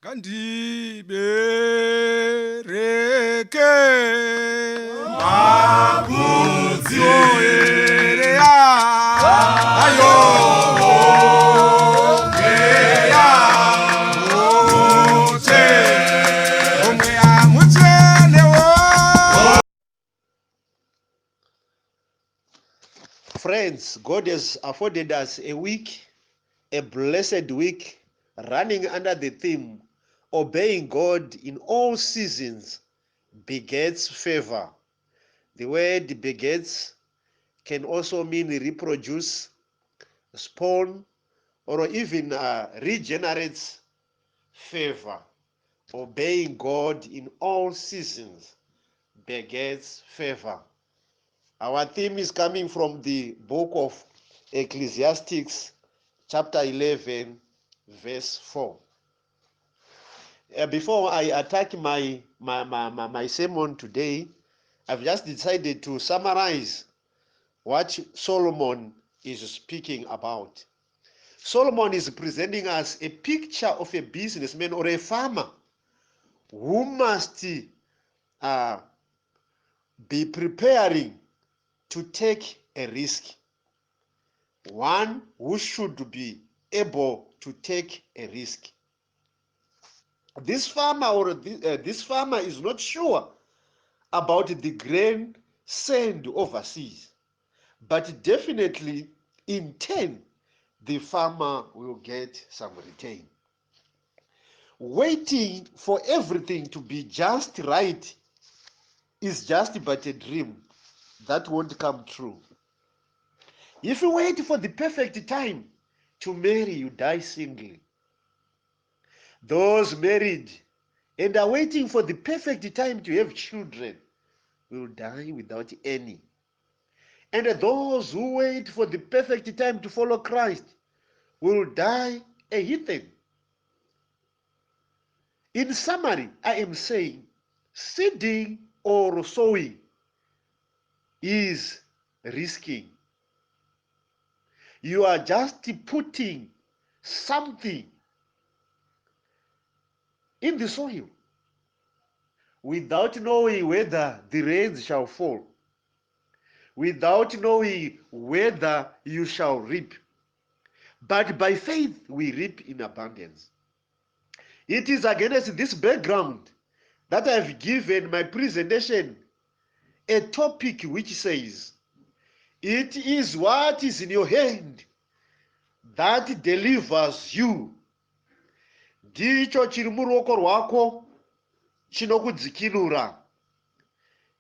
Kandibereke mabudziya ayo ngeya mutse omwe amutsenewo. Friends, God has afforded us a week, a blessed week, running under the theme, obeying God in all seasons begets favor. The word begets can also mean reproduce, spawn, or even regenerates favor. Obeying God in all seasons begets favor. Our theme is coming from the book of Ecclesiastes, chapter 11, verse 4. Before I attack my sermon today, I've just decided to summarize what Solomon is speaking about. Solomon is presenting us a picture of a businessman or a farmer who must be preparing to take a risk. One who should be able to take a risk. This farmer this farmer is not sure about the grain sent overseas, but definitely in turn the farmer will get some return. Waiting for everything to be just right is just but a dream that won't come true. If you wait for the perfect time to marry, you die singly. Those married and are waiting for the perfect time to have children will die without any. And those who wait for the perfect time to follow Christ will die a heathen. In summary, I am saying seeding or sowing is risking. You are just putting something in the soil without knowing whether the rains shall fall, without knowing whether you shall reap. But by faith we reap in abundance. It is against this background that I have given my presentation a topic which says, it is what is in your hand that delivers you. Ndicho chiri muruoko rwako chinokudzikinura.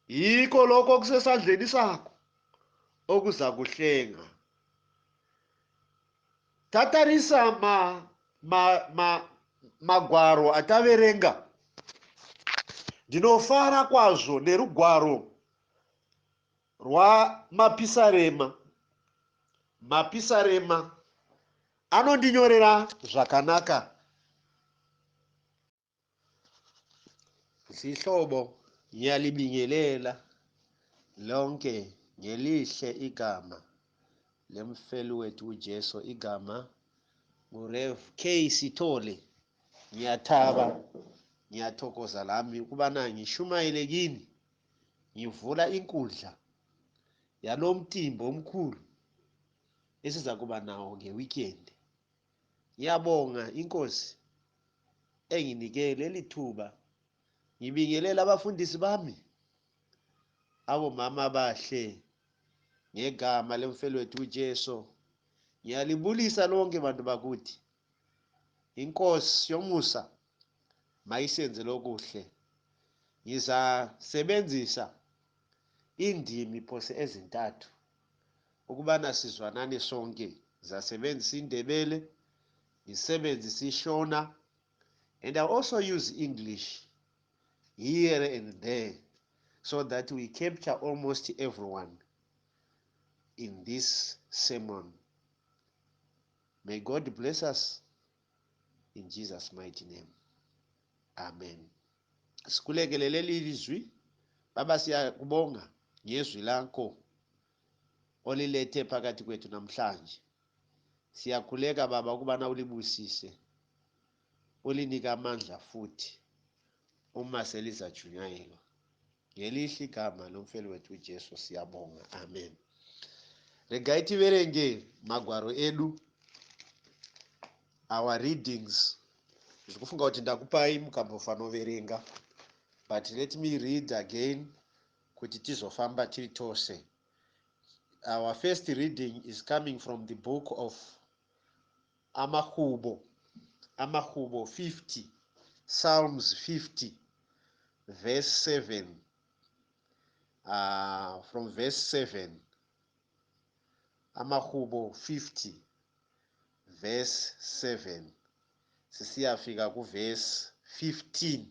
Iko loko kusesandleni sako okuza kuhlenga. Tatarisa magwaro ataverenga. Ndinofara kwazvo nerugwaro rwamapisarema. Mapisarema anondinyorera zvakanaka. Sihlobo ngiyalibingelela lonke ngelihle igama lemfeli wethu uJesu, igama nguRev K Sithole. Ngiyathaba, ngiyathokoza lami ukubana ngishumayele kini, ngivula inkundla yanomtimbo omkhulu esiza kuba nawo ngeweekend. Ngiyabonga inkosi enginike leli thuba. Ngibingelela abafundisi bami, abomama bahle, ngegama lemfeli wethu uJesu. Ngiyalibulisa lonke bantu bakuthi. Inkosi yomusa mayisenze lokuhle. Ngizasebenzisa indimi phose ezintathu ukubana sizwanane sonke. Ngizasebenzisa iNdebele, ngisebenzise iShona, and I also use English here and there so that we capture almost everyone in this sermon. May God bless us in Jesus' mighty name. Amen. Sikulekelele lizwi baba, siyakubonga ngezwi lakho olilethe phakathi kwethu namhlanje. Siyakhuleka baba ukubana ulibusise ulinika amandla futhi uma selizajunyayelwa. Ngelihle igama lomfeli wethu uJesu siyabonga. Amen. Regai tiverenge magwaro edu, our readings. Ndikufunga kuti ndakupai mukambofanoverenga, but let me read again kuti tizofamba tiri tose. Our first reading is coming from the book of Amahubo 50, Psalms 50, verse 7. From verse 7. Amahubo 50, verse 7. Sisiyafika ku verse 15.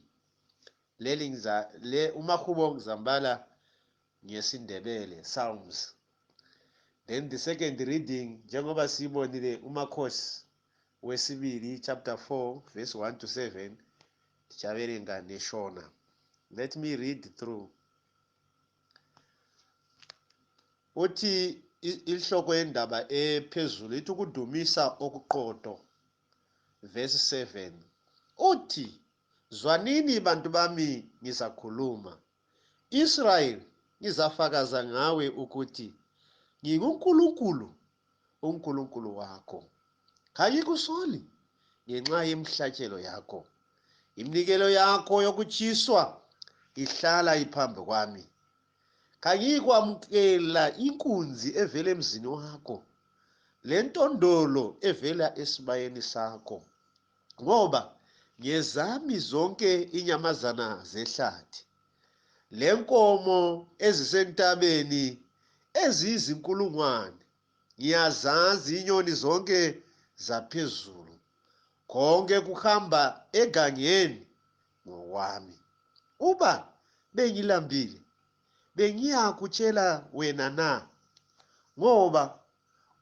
Umahubo ngizambala ngesindebele, Psalms. Then the second reading, njengoba sibonile uMakhosi wesibili, chapter 4, verse 1 to 7, tichaverenga neshona. Let me read through. Uthi ihloko yendaba ephezulu ithi ukudumisa okuqotho, verse 7. Uthi, zwanini bantu bami ngizakhuluma, Israel ngizafakaza ngawe ukuthi nginguNkulunkulu, uNkulunkulu wakho. Kangikusoli ngenxa yemihlatshelo yakho, iminikelo yakho yokutshiswa ihlala iphambi kwami. Kangiyikwamukela inkunzi evela emzini wakho, le ntondolo evela esibayeni sakho, ngoba ngezami zonke inyamazana zehlathi, le nkomo ezisentabeni eziyizinkulungwane, ngiyazazi inyoni zonke zaphezulu, konke kuhamba egangeni ngokwami. Uba bengilambile bengiyakutshela wena na, ngoba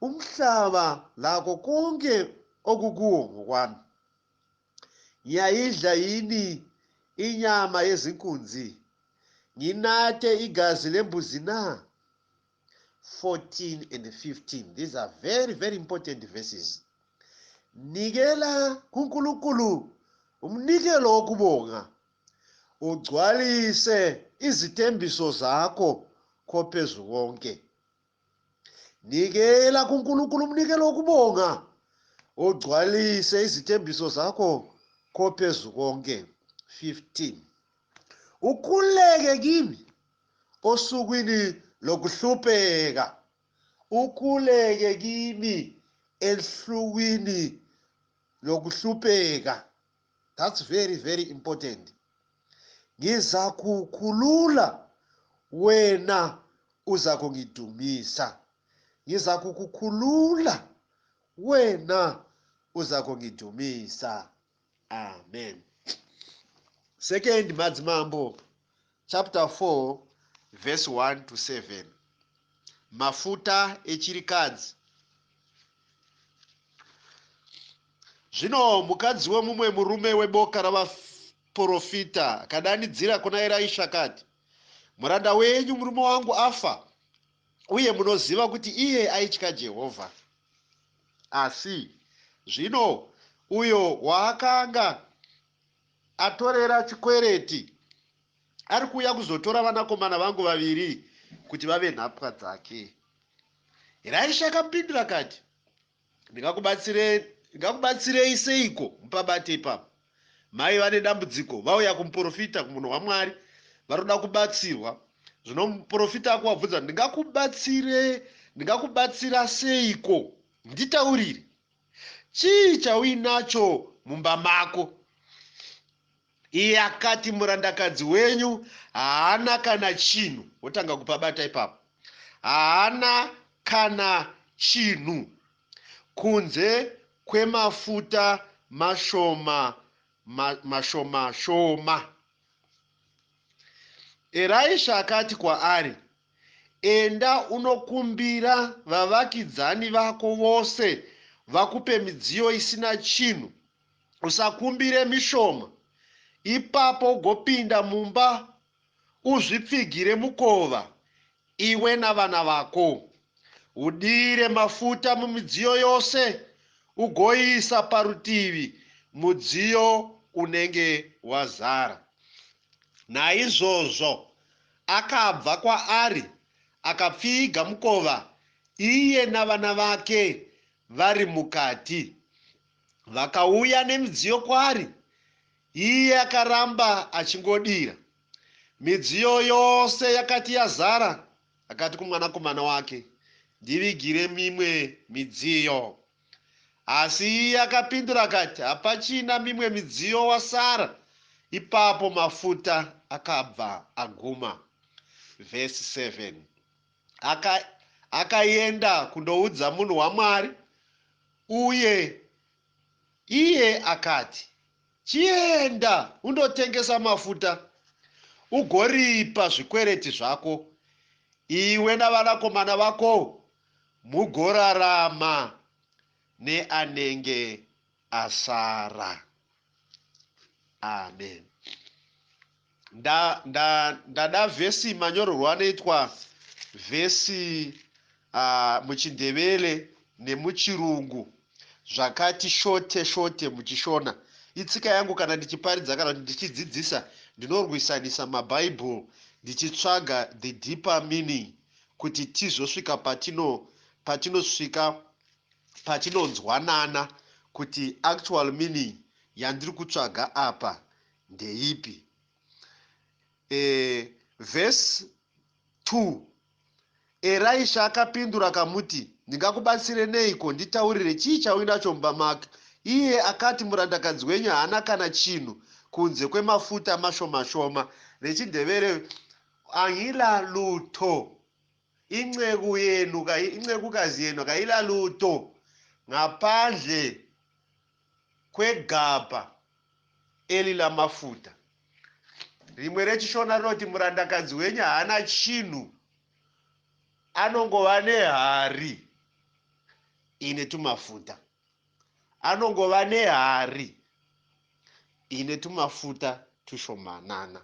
umhlaba lakho konke okukuwo ngokwami. Ngiyayidla yini inyama yezinkunzi, nginathe igazi lembuzi na? 14 and 15. These are very, very important verses. Nikela kuNkulunkulu umnikelo wokubonga, ugcwalise izithembiso zakho kophezu konke. Nikela kuNkulunkulu umnikelo wokubonga, ugcwalise izithembiso zakho kophezu konke. 15. Ukhuleke kimi osukwini lokuhlupheka, ukhuleke kimi enhlwini lokuhlupheka. That's very, very important. Ngizakukhulula wena uzakungidumisa. Ngizakukhulula wena uzakungidumisa. Amen. Second Madzimambo chapter 4 verse 1 to 7. Mafuta echirikadzi. Zvino mukadzi wemumwe murume weboka ravaprofita akadanidzira kuna Elisha akati, muranda wenyu murume wangu afa, uye munoziva kuti iye aitya Jehovha. Asi zvino uyo waakanga atorera chikwereti ari kuuya kuzotora vanakomana vangu vaviri kuti vave nhapwa dzake. Elisha akamupindura akati, ndingakubatsirei seiko mupabate ipapo? Mai vane dambudziko, vauya kumuprofita, kumunhu waMwari, varoda kubatsirwa. Zvino muprofita akuvabvunza, ndingakubatsira seiko? Nditaurire, chii chauinacho mumba mako? Iye akati, murandakadzi wenyu haana kana chinhu. Wotanga kupabata ipapo. Haana kana chinhu kunze kwemafuta mashoma shoma. Elisha akati kwaari, enda unokumbira vavakidzani vako vose vakupe midziyo isina chinhu, usakumbire mishoma. Ipapo ugopinda mumba uzvipfigire mukova, iwe navana vako. Udire mafuta mumidziyo yose ugoisa parutivi mudziyo unenge wazara. Naizvozvo akabva kwaari akapfiga mukova, iye navana vake vari mukati. Vakauya nemidziyo kwaari, iye akaramba achingodira. Midziyo yose yakati yazara, akati kumwanakomana wake, ndivigire mimwe midziyo. Asi iye akapindura akati, hapachina mimwe midziyo wasara. Ipapo mafuta akabva aguma. Vhesi 7. Akaenda kundoudza munhu waMwari, uye iye akati, chienda undotengesa mafuta ugoripa zvikwereti zvako, iwe navanakomana vako mugorarama neanenge asara. Amen. Ndada vhesi manyorerwo anoitwa vhesi muchindevere nemuchirungu zvakati shote shote muchishona. Itsika yangu kana ndichiparidza kana ndichidzidzisa ndinorwisanisa mabhaibhuri ndichitsvaga the deeper meaning kuti tizosvika patinosvika patinonzwanana kuti actual meaning yandiri kutsvaga apa ndeipi. Vhesi 2. Elisha akapindura akamuti, ndingakubatsire neiko? Nditaurire, chii chauinacho mumba make? Iye akati, murandakadzi wenyu haana kana chinhu kunze kwemafuta mashoma-shoma. Nechindevere, haila luto. Inxekukazi yenu kaila luto ngaphandle kwegaba eli lamafuta. Rimwe rechishona rinoti murandakadzi wenyu haana chinhu, anongova nehari ine tumafuta. Anongova nehari ine tumafuta tushomanana.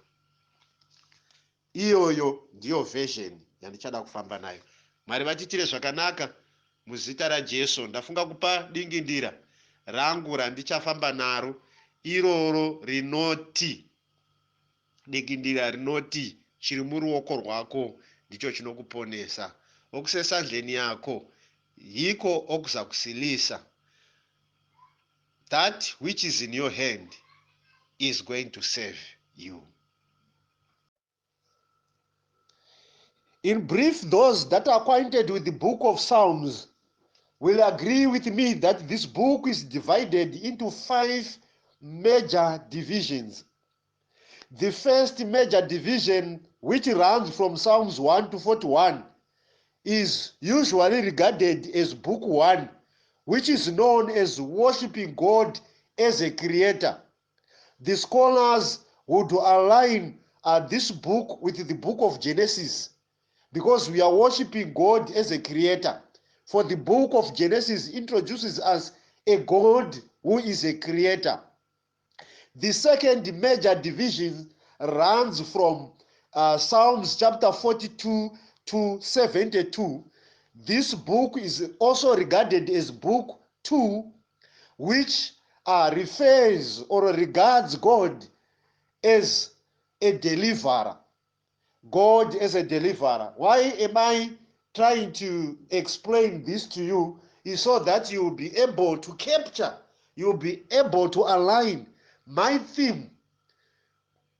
Iyoyo ndiyo version yandichada kufamba nayo. Mwari vatitire zvakanaka muzita raJesu. Ndafunga kupa dingindira rangu randichafamba naro iroro rinoti, dingindira rinoti, chiri muruoko rwako ndicho chinokuponesa, okusesandleni yako hiko okuzakusilisa. That which is in your hand is going to save you. In brief, those that are acquainted with the book of Psalms will agree with me that this book is divided into 5 major divisions. The first major division, which runs from Psalms 1 to 41, is usually regarded as Book 1, which is known as worshiping God as a creator. The scholars would align this book with the book of Genesis, because we are worshiping God as a creator. For the book of Genesis introduces us a God who is a creator. The second major division runs from Psalms chapter 42 to 72. This book is also regarded as Book 2, which refers or regards God as a deliverer. God as a deliverer. Why am I trying to explain this to you? Is so that you will be able to capture, you will be able to align my theme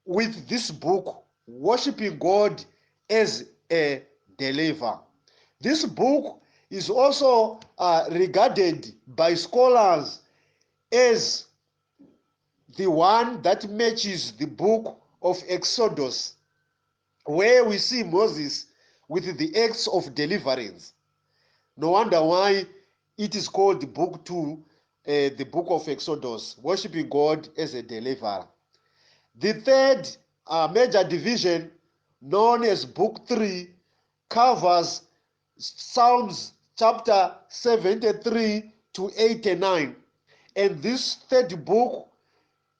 with this book, worshiping God as a deliverer. This book is also regarded by scholars as the one that matches the book of Exodus, where we see Moses with the acts of deliverance. No wonder why it is called Book 2, the book of Exodus, worshiping God as a deliverer. The third major division, known as Book 3, covers Psalms chapter 73 to 89. And this third book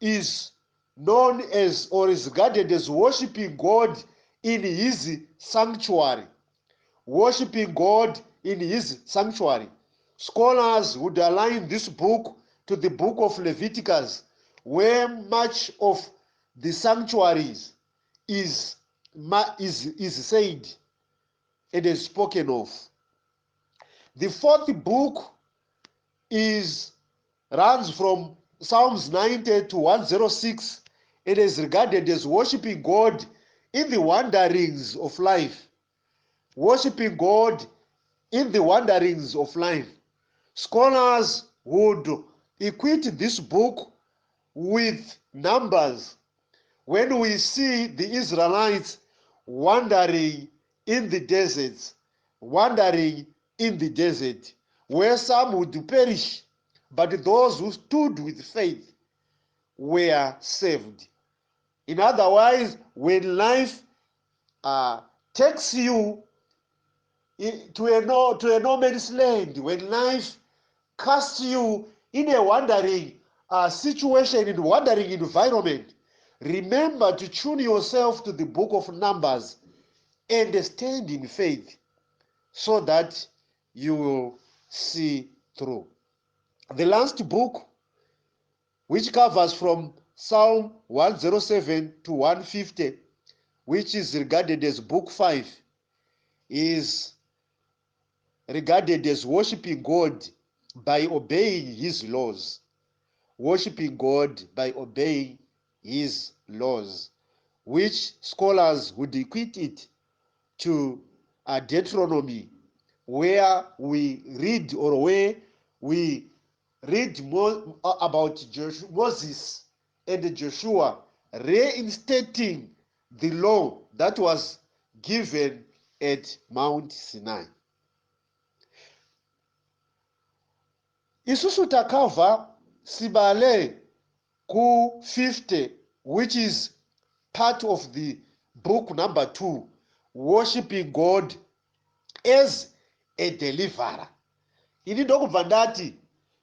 is known as, or is regarded as, worshiping God in his sanctuary. Worshiping God in his sanctuary. Scholars would align this book to the book of Leviticus, where much of the sanctuaries is said and is spoken of. The fourth book runs from Psalms 90 to 106. It is regarded as worshiping God in the wanderings of life. Worshiping God in the wanderings of life. Scholars would equate this book with Numbers when we see the Israelites wandering in the deserts, wandering in the desert, where some would perish, but those who stood with faith were saved. In other words, when life takes you to a no man's land, when life casts you in a wandering situation, in wandering environment, remember to tune yourself to the book of Numbers and stand in faith so that you will see through. The last book, which covers from Psalm 107 to 150, which is regarded as book 5, is regarded as worshiping God by obeying his laws. Worshiping God by obeying his laws, which scholars would equate it to Deuteronomy, where we read more about Moses and Joshua reinstating the law that was given at Mount Sinai. Isusu takava sibale ku 50, which is part of the book number 2, worshiping God as a deliverer. Ini ndokubva ndati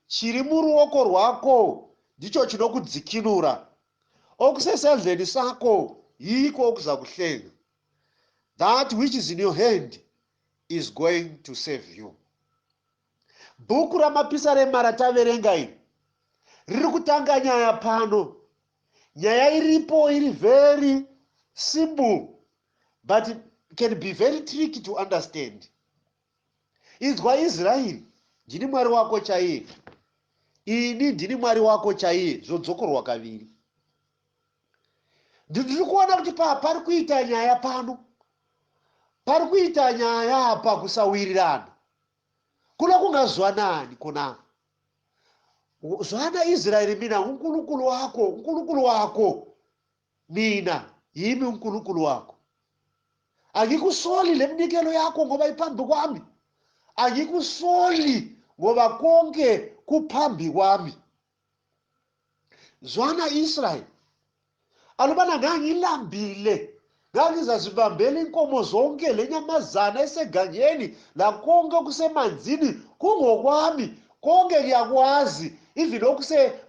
chiri muruoko rwako ndicho chinokudzikinura, okusesendleni sako yiko okuza kuhlenga. That which is in your hand is going to save you. Bhuku ramapisa remara taverenga iri riri kutanga nyaya pano. Nyaya iripo iri very simple, but it can be very tricky to understand. Inzwa Israeli, ndini Mwari wako chaiye, ini ndini Mwari wako chaiye, zvodzokorwa kaviri. Ndiri kuona kuti pari kuita nyaya pano, pari kuita nyaya apa kusawirirana. Kuna kungazwanani kuna zwana Israeli, mina unkulukulu wako mina yimi unkulukulu wako. Angikusoli leminikelo yako ngoba iphambi kwami, angikusoli ngoba konke kuphambi kwami. Zwana Israeli, alubana ngangilambile, ngangizazibambela inkomo zonke lenyamazana esegangeni lakonke okusemanzini kungokwami. Konke ngiyakwazi, even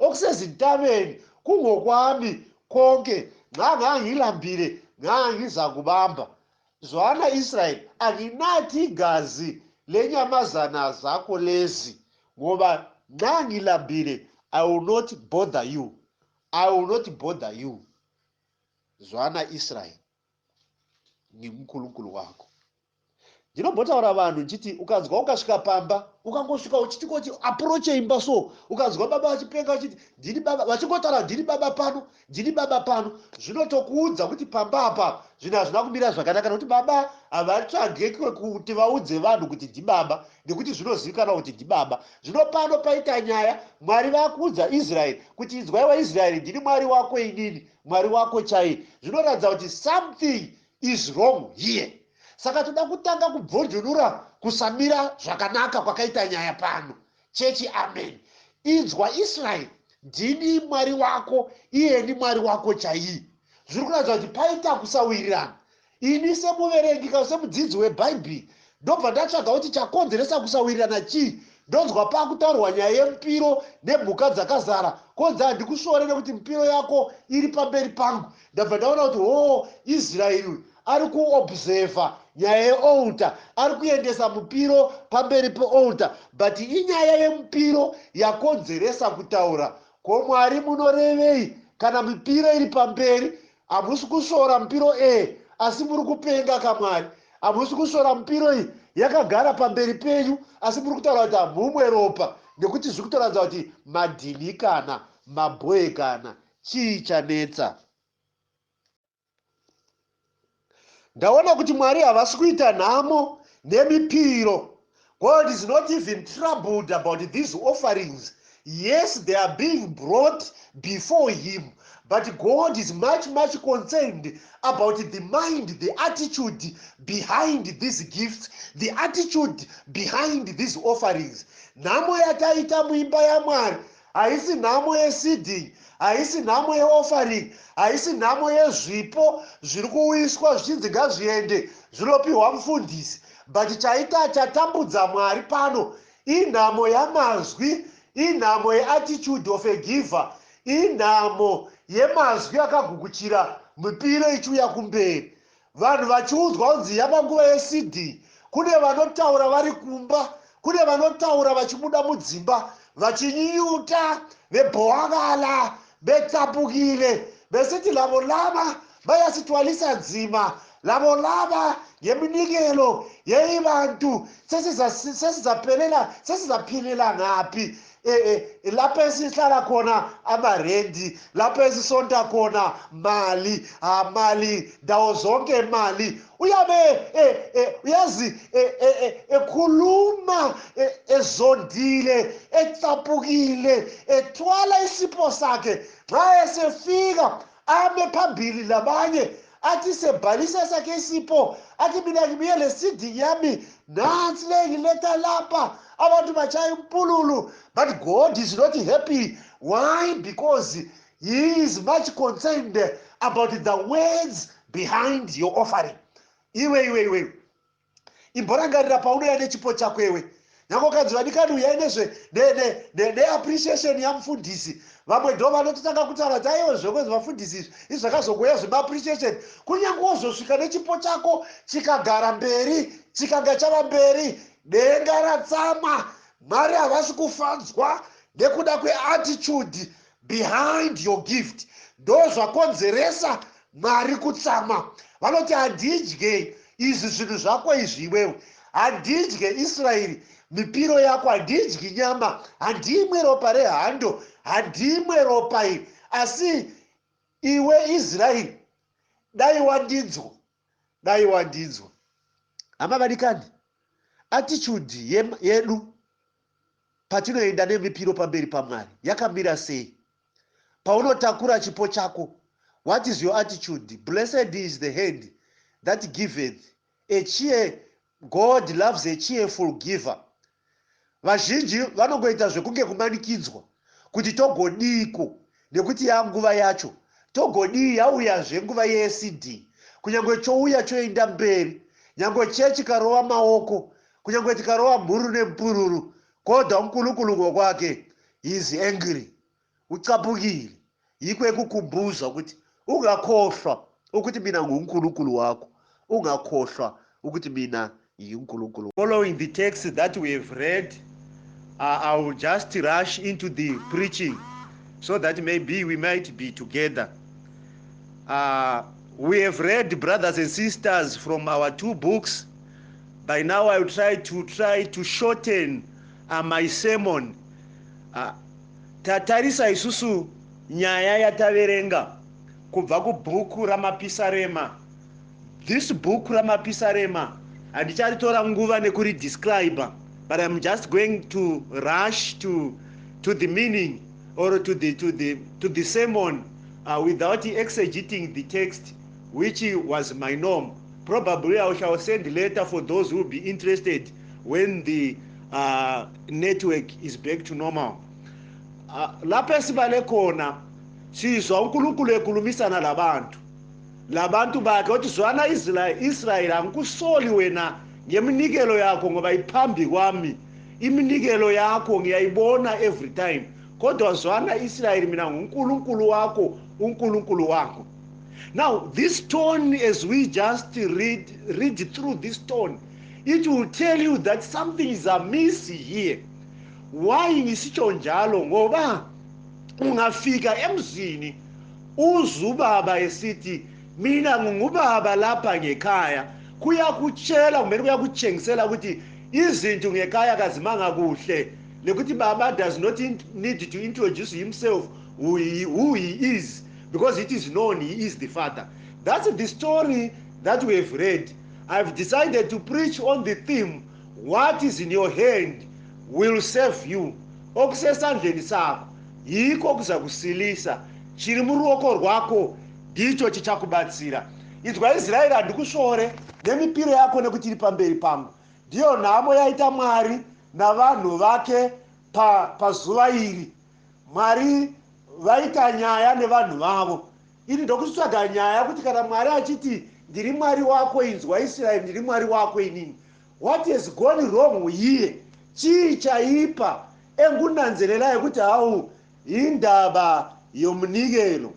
okusezintabeni kungokwami. Konke ngangilambile, ngangiza kubamba. Zwana Israeli, anginathi igazi lenyamazana zakho lezi ngoba ngangilambile. I will not bother you. I will not bother you. Zwana Israeli, ngimkhulunkulu wako. Ndinobhotaura vanhu nchiti ukanzwa ukasvika pamba, ukangosvika uchiti kuti approache imba so, ukanzwa baba vachipenga uchiti ndini baba, vachingotaura ndini baba pano, ndini baba pano, zvinotokuudza kuti pamba apa zvinhu hazvina kumira zvakanaka, nokuti baba havatsvage kuti vaudze vanhu kuti ndibaba, nekuti zvinozivikanwa kuti ndibaba. Zvino pano paita nyaya, Mwari vakuudza Israeri kuti inzwai waIsraeri, ndini Mwari wako inini, Mwari wako chaiye. Zvinoratidza kuti something is wrong here. Saka toda kutanga kubvonjonura kusamira zvakanaka kwakaita nyaya pano. Chechi, amen. Inzwa Israeli, ndini Mwari wako, iye ni Mwari wako chaiye. Zviri kuratidza kuti paita kusawirirana. Ini semuverengi kana semudzidzi weBhaibheri ndobva ndatsvaga kuti chakonzeresa kusawirirana chii. Ndonzwa pakutaurwa nyaya yemupiro nemhuka dzakazara. Konzi handikusore nekuti mipiro yako iri pamberi pangu. Ndabva ndaona kuti Israeli ari kuobserva nyaya yealtar, ari kuendesa mupiro pamberi pealtar, but inyaya yemupiro yakonzeresa kutaura. Ko Mwari munorevei kana mipiro iri pamberi? Hamusi kusora mupiro asi muri kupenga kaMwari. Hamusi kusora mupiro iyi yakagara pamberi penyu, asi muri kutaura kuti hamumwe ropa, nekuti zviri kutoratidza kuti madhini kana mabhoye kana chii chanetsa. Ndaona kuti Mwari havasi kuita nhamo nemipiro. God is not even troubled about these offerings. Yes, they are being brought before him, but God is much concerned about the mind, the attitude behind these gifts, the attitude behind these offerings. Nhamo yataita muimba yaMwari haisi nhamo yeseeding, haisi nhamo yeoffering, haisi nhamo yezvipo zviri kuwiswa zvichinzi ngazviende zvinopiwa mufundisi, but chatambudza Mwari pano inhamo yamazwi, inhamo yeattitude of a giver, inhamo yemazwi akagukuchira mipiro ichiuya kumberi. Vanhu vachiudzwa kunzi yava nguva yeseeding, kune vanotaura vari kumba, kune vanotaura vachibuda mudzimba vachinyunyuta, vebhowakala, vetsapukile, vesiti lavolava vayasitwalisa nzima, lavolava yeminikelo yeivantu sesizaphelela ngaphi. Lapho esihlala khona amarendi, lapho esisonta khona mali, mali, ndawo zonke mali. Uyazi ekhuluma ezondile, etsapukile, ethwala isipho sakhe. Xa esefika ame phambili labanye athi sebhalisa sakhe isipho, athi mina ngibiyele seeding yami nansi le ngiletha lapha, abantu bachaya umpululu. But God is not happy. Why? Because he is much concerned about the words behind your offering. Iwe imborangarira paunoya nechipo chako iwe. Nyange ukanzi vadikani uyai neappreciation yamufundisi, vamwe ndo vanototanga kutaura kuti aiwa zvekwezi vafundisi izvi zvakazogoya zvemaappreciation. Kunyange wozosvika nechipo chako chikagara mberi, chikanga chava mberi, denga ratsama, Mwari havasi kufadzwa nekuda kweattitude behind your gift. Ndo zvakonzeresa Mwari kutsama. Vanoti handidye izvi zvinhu zvako izvi iwewe, handidye Israeri mipiro yako, handidyi nyama, handimwe ropa rehando, handimwe ropa iri. Asi iwe Israeri, dai wandidzwa. Hama vadikani, attitude yedu patinoenda nemipiro pamberi paMwari yakamira sei? Paunotakura chipo chako, what is your attitude? Blessed is the hand that giveth. God loves a cheerful giver. Vazhinji vanongoita zvekunge kumanikidzwa kuti togodiko nekuti yanguva yacho, togodii yauyazve nguva yeseeding, kunyangwe chouya choenda mberi, nyangwe chechikarowa maoko, kunyangwe tikarowa mhuru nemupururu, kodha mukulukulungo kwake, he is angry, utsapukile. Ikwe kukumbuzwa kuti ungakohlwa ukuthi mina ngunkulunkulu wako, ungakohlwa ukuthi mina ngunkulunkulu. Following the text that we have read, I will just rush into the preaching so that maybe we might be together. We have read, brothers and sisters, from our two books. By now I will try to shorten my sermon. Tatarisa isusu nyaya yataverenga kubva kubhuku ramapisarema. This book ramapisarema handicharitora nguva nekuridescribe, but I'm just going to rush to the meaning or to the sermon without exegeting the text, which was my norm. Probably I shall send later for those who will be interested when the network is back to normal. Lapha esibale khona sizwa uNkulunkulu ekhulumisana labantu bakhe uthi zwana Israyeli, angikusoli wena ngeminikelo yakho ngoba iphambi kwami, iminikelo yakho ngiyayibona every time, kodwa zwana Israyeli, mina nguNkulunkulu wakho, uNkulunkulu wakho. Now, this stone, as we just read through this stone, it will tell you that something is amiss here. Why ngisitsho njalo? Ngoba ungafika emzini uzwe ubaba esithi mina ngingubaba lapha ngekhaya, kuyakutshela kumele kuyakutshengisela ukuthi izinto ngekhaya kazimanga kuhle, lekuthi baba does not need to introduce himself who he is, because it is known he is the father. That's the story that we have read. I've decided to preach on the theme, what is in your hand will serve you. Okusesandleni sakho yikho kuzakusilisa, chiri muruoko rwako ndicho chichakubatsira. Inzwa Israeri handikushore nemipiro yako nekuti iri pamberi pangu. Ndiyo nhamo yaita Mwari navanhu vake pazuva iri. Mwari vaita nyaya nevanhu vavo. Ini ndokutsvaga nyaya kuti kana Mwari achiti ndiri Mwari wako, inzwa Israeri ndiri Mwari wako inini. What has gone wrong here? Chii chaipa engunanzelela yekuti hau indaba yomunikelo,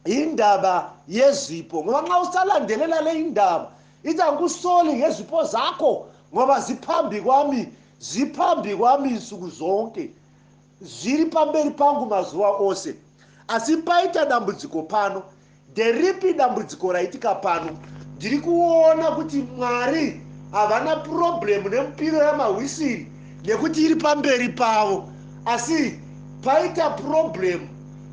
indaba yezipo. Ngoba nxa usalandelela le indaba itankusoli ngezipo zakho, ngoba ziphambi kwami insuku zonke, ziri pamberi pangu mazuva ose. Asi paita dambudziko pano, nderipi dambudziko raitika pano? Ndiri kuona kuti Mwari havana problem nemupiro yamahwisiri nekuti iri pamberi pavo, asi paita problem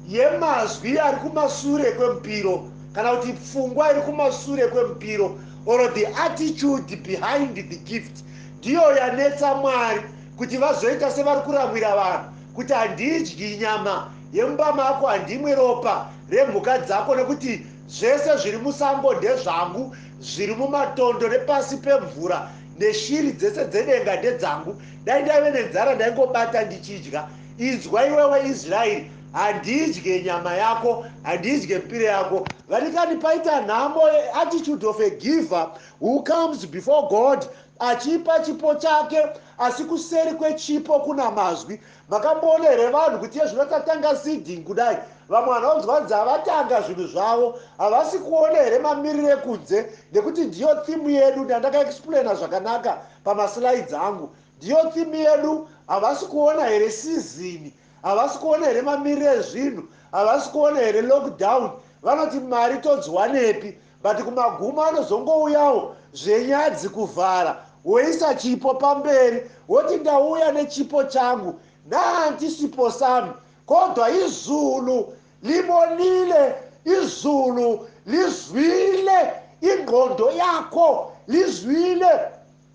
yemazwi ari kumasure kwemupiro, kana kuti pfungwa iri kumasure kwemupiro, or the attitude behind the gift, ndiyo yanetsa Mwari kuti vazoita sevari kuramwira vanhu kuti handidyi nyama yemumba mako, handimwe ropa remhuka dzako, nekuti zvese zviri musango ndezvangu, zviri mumatondo nepasi pemvura neshiri dzese dzedenga ndedzangu. Dai ndaive nenzara ndaingobata ndichidya. Inzwa iwewe Israeri, handidye nyama yako, handidye mpiro yako. Vanikani paita nhamo, attitude of a giver who comes before God achipa chipo chake, asi kuseri kwechipo kuna mazwi. Makamboona here vanhu kuti zvinotatanga seeding kudai, vamwe vanaonzwa kunzi havatanga zvinhu zvavo, havasi kuona here mamiriro ekunze, nekuti ndiyo thimu yedu ndandakaexplaina zvakanaka pamaslides angu. Ndiyo thimu yedu, havasi kuona here sizini, havasi kuona here mamiriro ezvinhu, havasi kuona here lockdown. Vanoti mari todziwanepi? But kumaguma anozongouyawo zvenyadzi kuvhara, woisa chipo pamberi, woti ndauya nechipo changu, naantisipo sami. Kodwa izulu libonile, izulu lizwile ingqondo yakho, lizwile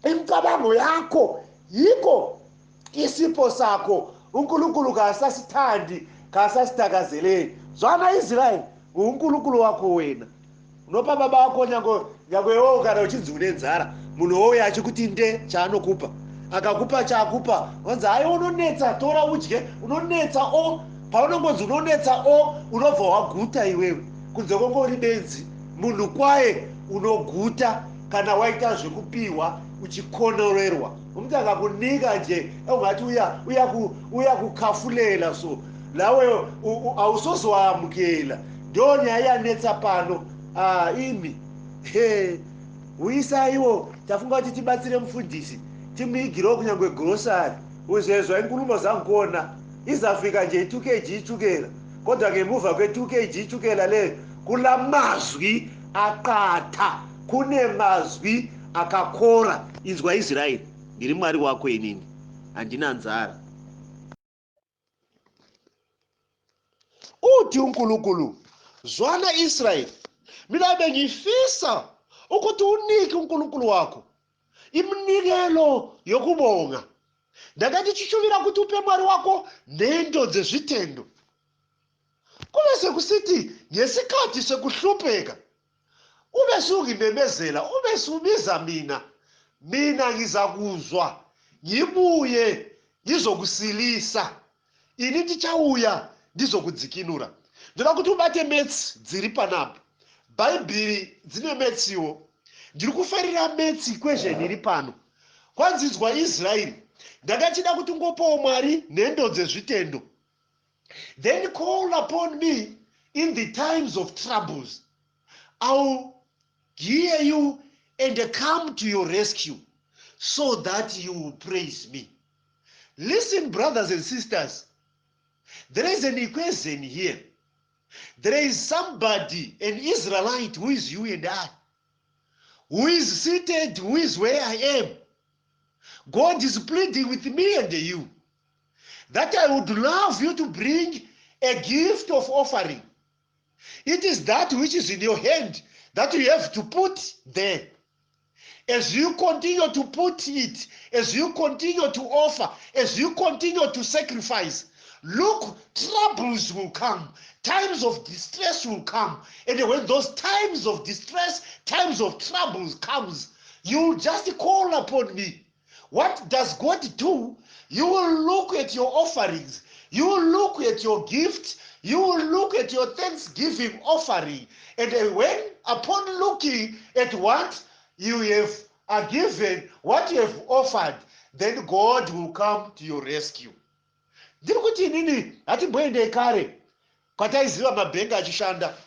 imicabango yakho, yikho isipo sakho uNkulunkulu kasasithandi, kasasithakazeleli. Zwana Israeli, uNkulunkulu wakho wena. Unopa baba wako nyangwewo kana uchinzi une nzara, munhu wouya achikuti nde chaanokupa, akakupa chaakupa wanzi hayi unonetsa, tora udye, unonetsa o. Paunongonzi unonetsa o, unobva waguta iwewe, kunze kwongori benzi. Munhu kwaye unoguta kana waita zvekupiwa uchikonorerwa. Umuti akakunika nje ungati uya kukafulela, so lawe hausozoamukela. Ndo nyaya yanetsa pano. Imi uyisaiwo tafunga kuti tibatsire mufundisi, timuigirewo kunyangwe grosari. Uzvezva inkulumo zangu kuona izafika nje 2 kg ichukela, kodwa ngemuva kwe 2 kg ichukela leyo kula mazwi aqatha, kune mazwi akakora. Inzwa Israeli, ndiri Mwari wako inini, handina nzara. Uthi uNkulunkulu, zwana Israeli, mina bengifisa ukuthi unike uNkulunkulu wakho iminikelo yokubonga. Ndakati chichuvira kuti upe Mwari wako nendo dzezvitendo. Kube sekusithi ngesikhathi sekuhlupheka ube sungimemezela, ube subiza mina ngizakuzwa, ngibuye ngizokusilisa. Ini ndichauya ndizokudzikinura. Ndoda kuti ubate metsi dziri panapa. Bhaibheri dzine metsiwo. Ndiri kufarira metsi equation iri pano. Kwanzinzwa Israeli, ndakachida kuti ngopawo Mwari nendo dzezvitendo. Then call upon me in the times of troubles. I'll hear you and come to your rescue so that you will praise me. Listen, brothers and sisters, there is an equation here. There is somebody, an Israelite, who is you and I, who is seated, who is where I am. God is pleading with me and you that I would love you to bring a gift of offering. It is that which is in your hand that you have to put there. As you continue to put it, as you continue to offer, as you continue to sacrifice, look, troubles will come. Times of distress will come. And when those times of distress, times of troubles comes, you just call upon me. What does God do? You will look at your offerings. You will look at your gifts. You will look at your thanksgiving offering. And when, upon looking at what you have given, what you have offered, then God will come to your rescue. Ndiri kuti inini hatimboende kare kwataiziva mabhengi achishanda.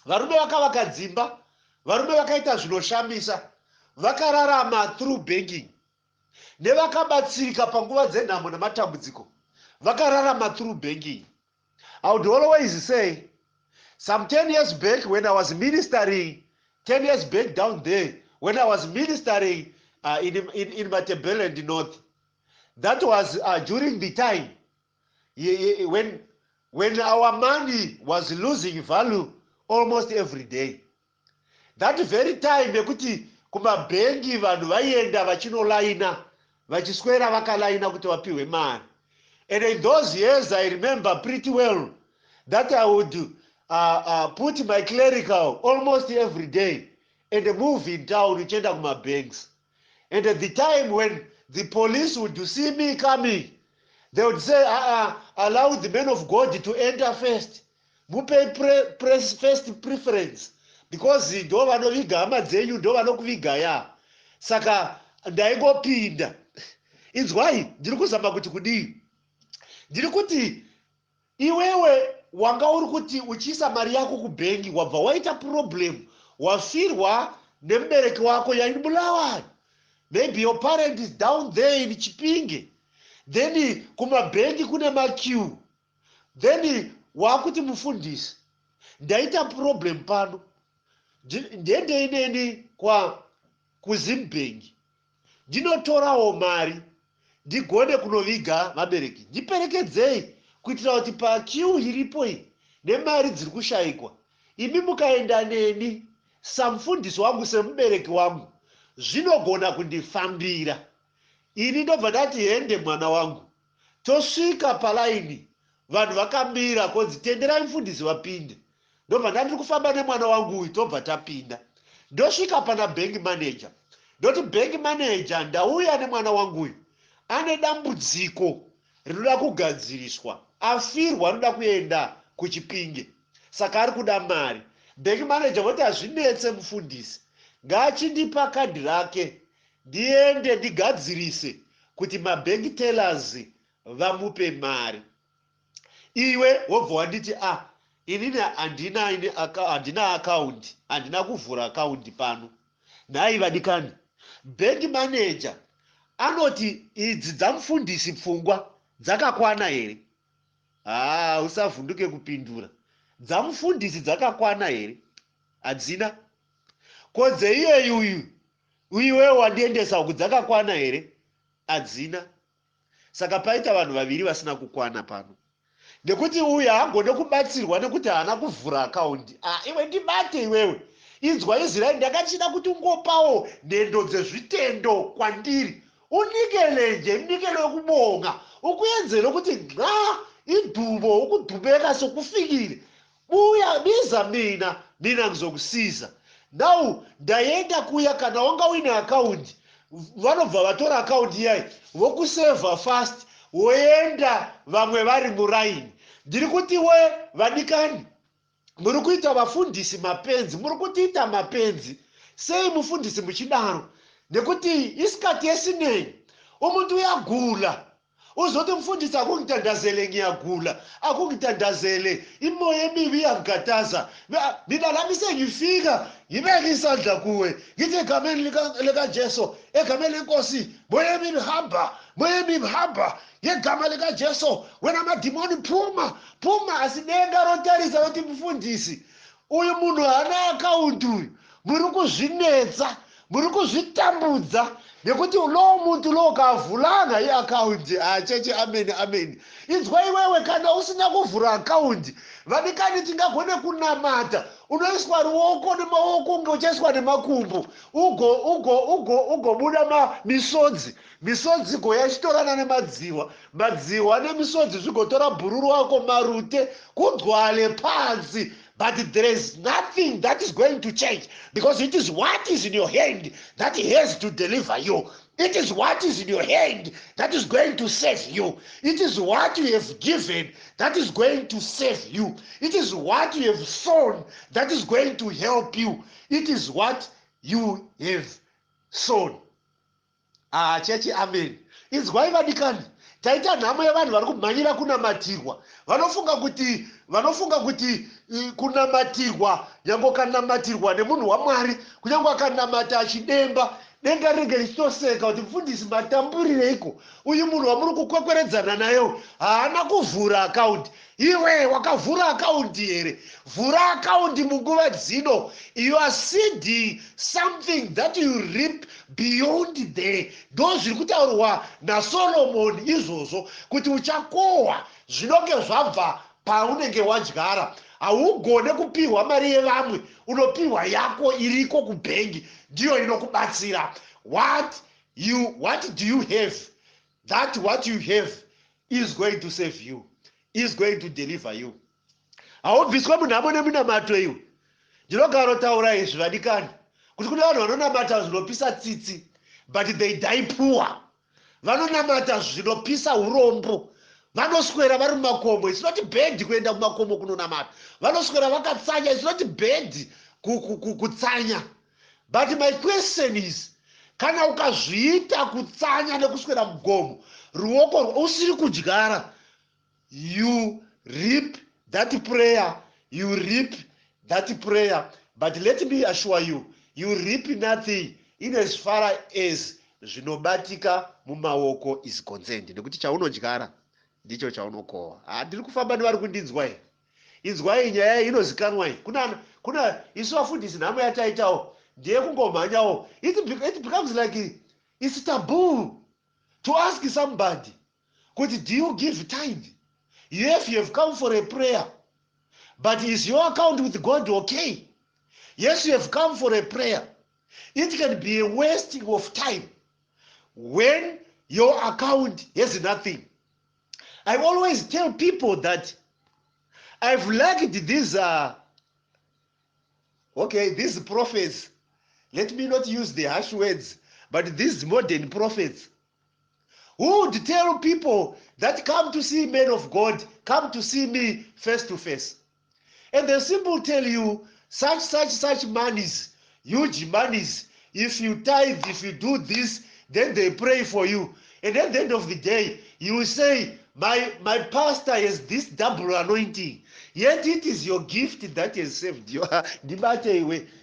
Varume vakavaka dzimba, varume vakaita zvinoshamisa, vakararama through banking. Nevakabatsirika panguva dzenhamo namatambudziko, vakararama through banking. I would always say, some 10 years back when I was ministering, 10 years back down there, when I was ministering in Matabeleland North, that was during the time when our money was losing value almost every day. That very time yekuti kumabhengi vanhu vaienda vachinolaina, vachiswera vakalaina kuti vapiwe mari. And in those years I remember pretty well that I would put my clerical almost every day and move in town uchienda kumabanks. And at the time when the police would see me coming, they would say, allow the men of God to enter first. Mupe first preference. Because ndo vanoviga hama dzenyu, ndo vanokuviga ya. Saka ndaingopinda. Inzwai, ndiri kuzama kuti kudii. Ndiri kuti iwewe wanga uri kuti uchiisa mari yako kubhengi, wabva waita problem, wafirwa nemubereki wako yaini Bulawayo. Maybe your parent is down there in Chipinge. Then kumabhengi kune maqueue. Then wakuti mufundisi, ndaita problem pano. Ndiende ineni kwa kuzimbengi. Ndinotorawo mari, ndigone kunoviga mabereki. Ndiperekedzei kuitira kuti paqueue iripo iyi nemari dziri kushaikwa, imi mukaenda neni samufundisi wangu semubereki wangu, zvinogona kundifambira. Ini ndobva ndati hende mwana wangu, tosvika palaini, vanhu vakamira konzi tenderai mufundisi vapinde. Ndobva ndandiri kufamba nemwana wangu uyu, tobva tapinda. Ndosvika pana bank manager, ndoti bank manager, ndauya nemwana wangu uyu, ane dambudziko rinoda kugadziriswa, afirwa anoda kuenda kuChipinge, saka ari kuda mari. Bank manager voti hazvinetse mufundisi, ngaachindipa kadhi rake ndiende ndigadzirise kuti mabank tellers vamupe mari. Iwe wobva wanditi inini handina account, handina kuvhura account pano. Nhai vadikani, bank manager anoti idzi dzamufundisi pfungwa dzakakwana here? Usavhunduke kupindura. Dzamufundisi dzakakwana here? Hadzina. Kodze iyeyu uyiwe wandiendesa uku dzakakwana here? Hadzina. Saka paita vanhu vaviri vasina kukwana pano. Nekuti uyu haagone kubatsirwa nekuti haana kuvhura akaundi. Iwe ndibate iwewe. Inzwa Israeli, ndakachida kuti ungopawo nhendo dzezvitendo kwandiri. Unikelenje munikelo wekubonga. Ukuenzere kuti idhubo ukudhubeka sokufikire. Buya biza mina ngizokusiza. Now ndaenda kuya kana wanga uine account, vanobva vatora account yayi vokuseva fast, woenda vamwe vari muraini. Ndiri kuti we vadikani, muri kuita vafundisi mapenzi, muri kutiita mapenzi. Sei mufundisi muchidaro? Nekuti isikati yesinei umuntu uyagula, Uzothi mfundisi akungitandazele ngiyagula, akungitandazele imoya emibi iyangigataza. Mina lami sengifika ngibeke isandla kuwe. Ngithi egameni lika Jesu, egameni lenkosi, moya emibi hamba, moya emibi hamba. Ngegama lika Jesu, wena amadimoni phuma, phuma. Asinenga rotarisa ukuthi mfundisi uyu munhu hana akaunti uyu, muri kuzvinetsa, muri kuzvitambudza nekuti lowo muntu lowo kavhuranga iakaunti. Cheche, amen, amen. Inzwa iwewe, kana usina kuvhura akaunti, vadikani tingagone kunamata. Unoiswa ruoko nemaoko unge uchaiswa nemakumbo, ugobuda misodzi goya ichitorana nemadziwa, madziwa nemisodzi zvigotora bhururu wako marute kudzwale pansi. But there is nothing that is going to change, because it is what is in your hand that has to deliver you. It is what is in your hand that is going to save you. It is what you have given that is going to save you. It is what you have sown that is going to help you. It is what you have sown. Chechi, amen. Inzwai vadikani, taita nhamo yavanhu vari kumhanyira kunamatirwa. Vanofunga kuti kunamatirwa, nyango kanamatirwa nemunhu waMwari, kunyango akanamata achidemba, denga ringe richitoseka kuti mfundisi matamburireiko, uyu munhu wamuri kukwekweredzana nayo haana kuvhura akaunti. Iwe wakavhura akaunti here? Vhura akaunti munguva dzino. You are seeding something that you reap beyond there. Ndo zviri kutaurwa naSolomoni izvozvo, kuti uchakohwa zvinonge zvabva paunenge wadyara. Haugone kupiwa mari yevamwe, unopiwa yako iriko kubhengi, ndiyo inokubatsira. What do you have? That what you have is going to save you, is going to deliver you. Haubviswe munhamo nemunamato iwe. Ndinogara taura izvi vadikani, kuti kune vanhu vanonamata zvinopisa tsitsi, but they die poor. Vanonamata zvinopisa urombo, vanoswera vari mumakomo. It's not bad kuenda kumakomo kunonamata. Vanoswera vakatsanya. It's not bad kutsanya. But my question is, kana ukazviita kutsanya nekuswera mugomo, ruoko usiri kudyara, you reap that prayer, you reap that prayer. But let me assure you, you reap nothing in as far as zvinobatika mumaoko is concerned. Nekuti chaunodyara ndicho chaunokohwa. Ndiri kufamba nevari kundinzwa here. Inzwai nyaya inozikanwa. Kuna isu vafundisi nhamo yataitawo ndiye kungomhanyawo. It becomes like it's taboo to ask somebody, kuti do you give tithe? If you have come for a prayer, but is your account with God okay? Yes, you have come for a prayer. It can be a wasting of time when your account has nothing. I always tell people that I've liked these prophets. Let me not use the harsh words, but these modern prophets who would tell people that come to see men of God, come to see me face to face. And they simply tell you such monies, huge monies. If you tithe, if you do this, then they pray for you. And at the end of the day, you will say, my pastor has this double anointing. Yet it is your gift that has saved you.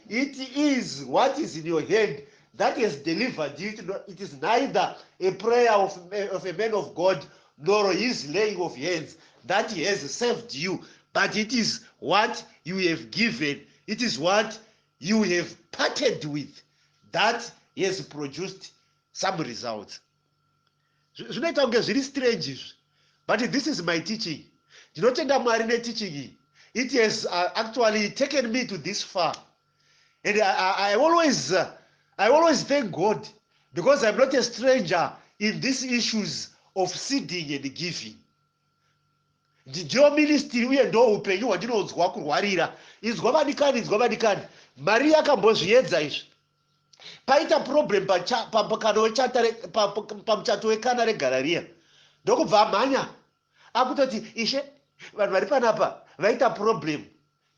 It is what is in your hand that has delivered you. It is neither a prayer of a man of God nor his laying of hands that he has saved you, but it is what you have given. It is what you have parted with that has produced some results. Zvinoita kunge zviri strange izvi, but this is my teaching. Ndinotenda Mwari neteaching. It has actually taken me to this far, and I always thank God, because I'm not a stranger in these issues of seeding and giving. Ndiyo ministry uye ndo upenyu hwandinonzwa kurwarira. Inzwa vadikani, Mari yakambozviedza izvi. Paita problem pamuchato wekana reGarirea, ndokubva amhanya akutoti, Ishe, vanhu vari panapa vaita problem.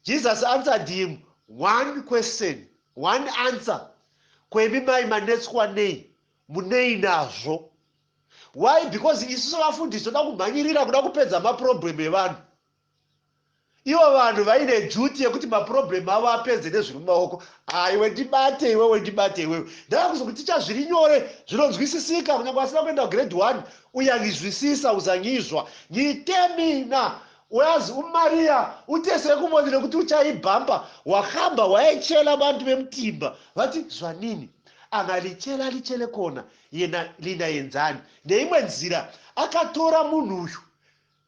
Jesus answered him one question, one answer. Kwemi mai manetswa nei, munei nazvo. Why? Because isusu vafundisi toda kumhanyirira kuda kupedza maproblem evanhu. Ivo vanhu vaine duty yekuti maproblem avo apedze nezviri mumaoko. Iwe ndibate iwewe, ndibate iwewe. Ndakuzokuticha zviri nyore zvinonzwisisika kunyange asina kuenda grade 1 uyangizwisisa uzanyizwa. Nyitemina uyazi uMaria utese kumwonere kuti uchaibhamba wakamba waichela bantu vemutimba vati zvanini angalichela lichele kona yena lina yenzani neimwe nzira akatora munhu uyu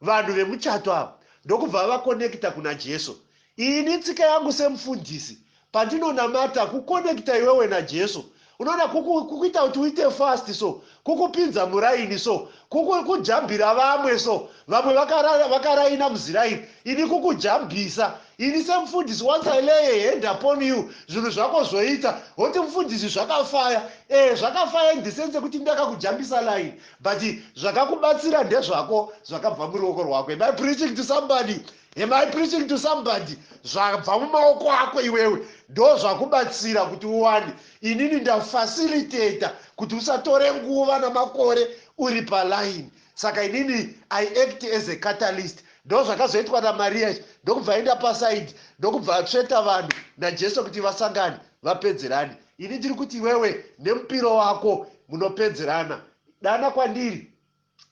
vanhu vemuchato ava ndokubva vakonekita kuna Jesu. Ini tsika yangu semufundisi pandinonamata kukonekita iwewe naJesu. Unoona kukuita kuti uite fast so kukupinza muraini so kujambira vamwe so vamwe vakaraina muziraini ini kukujambisa. Ini semufundisi once I lay a hand upon you zvinhu zvako zvoita hoti mufundisi zvakafaya zvakafaya in the sense kuti ndakakujambisa line but zvakakubatsira ndezvako zvakabva muruoko rwako. Am I preaching to somebody? Am I preaching to somebody? Zvabva mumaoko ako iwewe ndo zvakubatsira kuti uwane. Inini ndafacilitator kuti usatore nguva namakore uri paline. Saka inini I act as a catalyst. Ndo zvakazoitwa naMaria ndokubva aenda pasaidi ndokubva atsveta vanhu naJesu kuti vasangane vapedzerane. Ini ndiri kuti iwewe nemupiro wako munopedzerana. Dana kwandiri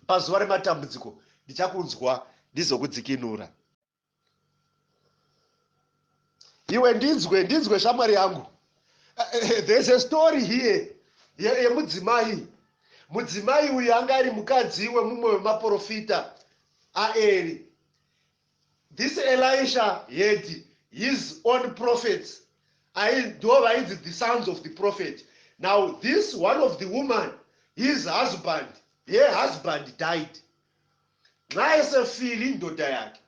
pazuva rematambudziko ndichakunzwa ndizokudzikinura. Iwe ndinzwe shamwari yangu. There's a story here yemudzimai. Mudzimai uyu anga ari mukadzi wemumwe wemaprofita aEri. This Elisha had his own prophets. The sons of the prophet. Now this one of the woman, her husband died. Naye sefile indoda yakhe.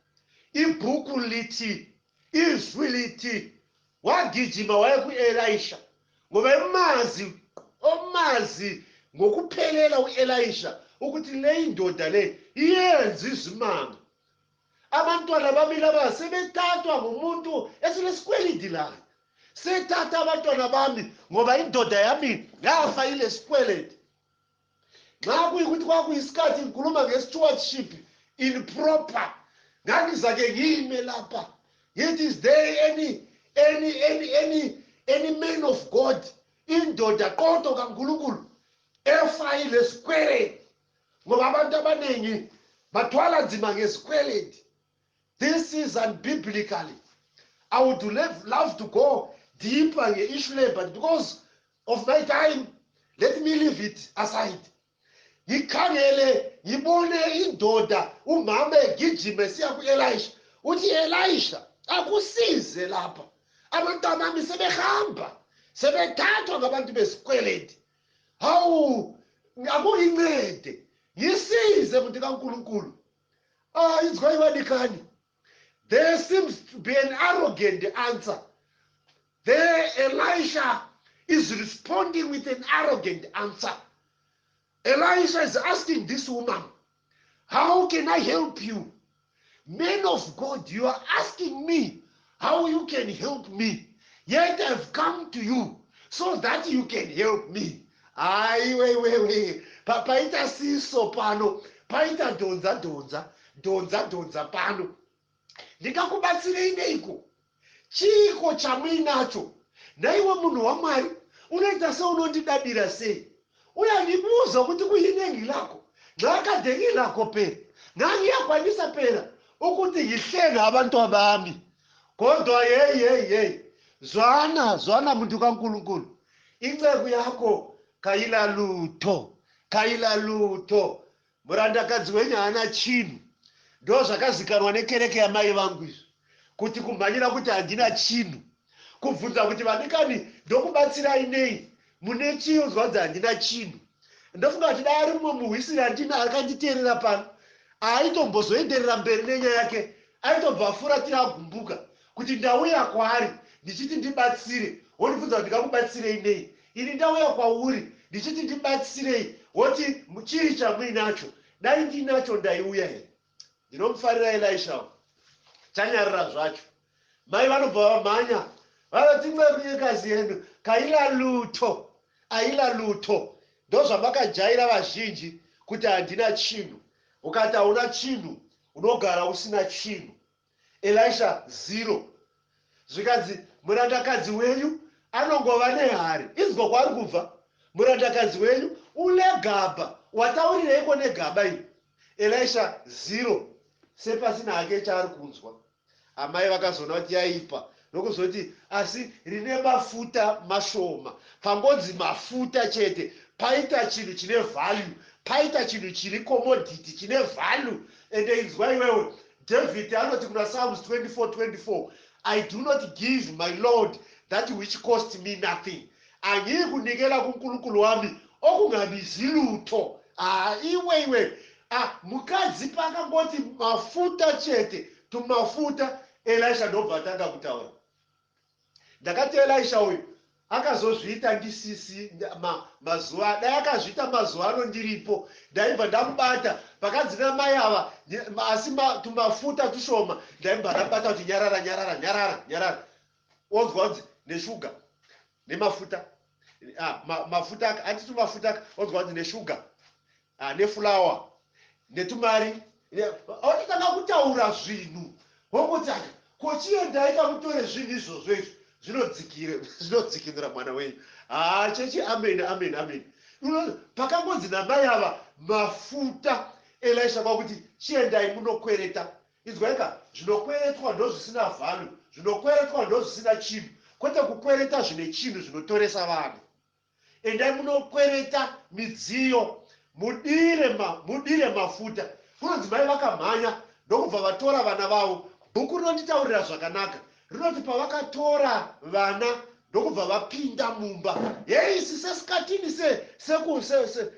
Ibhuku lithi, izwi lithi, wagijima waya kuElisha. Ngoba omazi ngokuphelela uElisha ukuthi le indoda le iyenza izimanga. Abantwana bami laba sebethathwa ngumuntu esilesikwelidi la. Sethatha abantwana bami ngoba indoda yami yafa ile sikweledi. Nxa kuyikuthi kwakuyisikhathi ngikhuluma nge-stewardship improper. Ngangizake ngime lapha. Yet is there any man of God indoda qotho kaNkulunkulu efa ile sikweledi? Ngoba abantu abaningi bathwala nzima ngesikweledi. This is unbiblically. I would love to go deeper in the issue, but because of my time, let me leave it aside. Ngikhangele ngibone indoda umama egijima siya kuElisha. Uthi Elisha akusize lapha. Abantwana bami sebehamba. Sebethathwa ngabantu besikweledi. Hawu akuyincede. Ngisize muntu kaNkulunkulu. Izwe ibadikani. There seems to be an arrogant answer. There Elisha is responding with an arrogant answer. Elisha is asking this woman, how can I help you? Man of God, you are asking me how you can help me. Yet I've come to you so that you can help me. Wait. Paita siso pano. Paita donza pano. Ndikakubatsire ineiko. Chiko chamuinacho. Naiwe munhu waMwari, unoita seunondidadira sei. Uyandibuza kuti kuyinengi lako. Ngakadhengi lako pera. Ngangiyakwanisa pera ukuthi ngihlenga abantu abami. Kodwa hey. Zwana muntu kaNkulunkulu. Incebo yakho kayila lutho. Murandakadzi wenyu hana chinhu. Ndo zvakazikanwa nekereke yamai vangu izvi. Kuti kumhanyira kuti handina chinhu. Kubvunza kuti vadikani ndokubatsirai nei. Mune chiudzwa kuti handina chinhu. Ndofunga kuti dai ari mumwe muhwisiri handina akanditeerera pano. Aitombozoenderera mberi nenyaya yake. Aitobva afuratira agumbuka. Kuti ndauya kwaari ndichiti ndibatsire. Wondibvunza kuti ndingakubatsirei nei. Ini ndauya kwauri ndichiti ndibatsirei. Woti chii chamuinacho. Dai ndinacho ndaiuya here. Ndinomufarira Elisha. Chanyarira zvacho. Mai vanobva vamhanya. Vanoti mwekazi yenu kaila luto. Ndo zvamakajaira vazhinji kuti handina chinhu. Ukati hauna chinhu, unogara usina chinhu. Elisha 0. Zvikanzi murandakadzi wenyu anongova nehari. Izwa kwari kubva. Murandakadzi wenyu une gaba. Wataurireiko negaba iri? Elisha 0. Sepasina hake chaari kunzwa. Amai vakazoona kuti yaipa nokuzoti asi rine mafuta mashoma. Pangodzi mafuta chete, paita chinhu chine value, paita chinhu chiri commodity chine value. Ende inzwa iwewe, David anoti kuna Psalms 24:24, I do not give my Lord that which cost me nothing. Angiri kunikela kunkulunkulu wami okungabizi lutho. Iwe mukadzi pakangoti mafuta chete, tumafuta. Elisha ndobva atanga kutaura. Ndakati Elisha uyu akazozviita ndisisi mazuva, dai akazviita mazuva ano ndiripo, ndaibva ndamubata pakadzina mai ava, asi tumafuta tushoma, ndaibva ndabata kuti nyarara. Onzwa kuti neshuga nemafuta, mafuta hati tumafuta, onzwa kuti neshuga nefulawa netumari. Ototanga kutaura zvinhu wokuti kochiendai kamutore zvinhu izvozvo izvo zvinodzikinura mwana wenyu. Chechi amen. Pakangonzi namai ava mafuta, Elisha kwakuti chiendai munokwereta. Izwaika, zvinokweretwa ndozvisina vhanu, zvinokweretwa ndozvisina chinhu, kwete kukwereta zvine chinhu zvinotoresa vanhu. Endai munokwereta midziyo, mudire mafuta. Kunonzi mai vakamhanya ndokubva vatora vana vavo. Bhuku rinonditaurira zvakanaka. Rinoti pavakatora vana ndokubva vapinda mumba. Isi sesikatini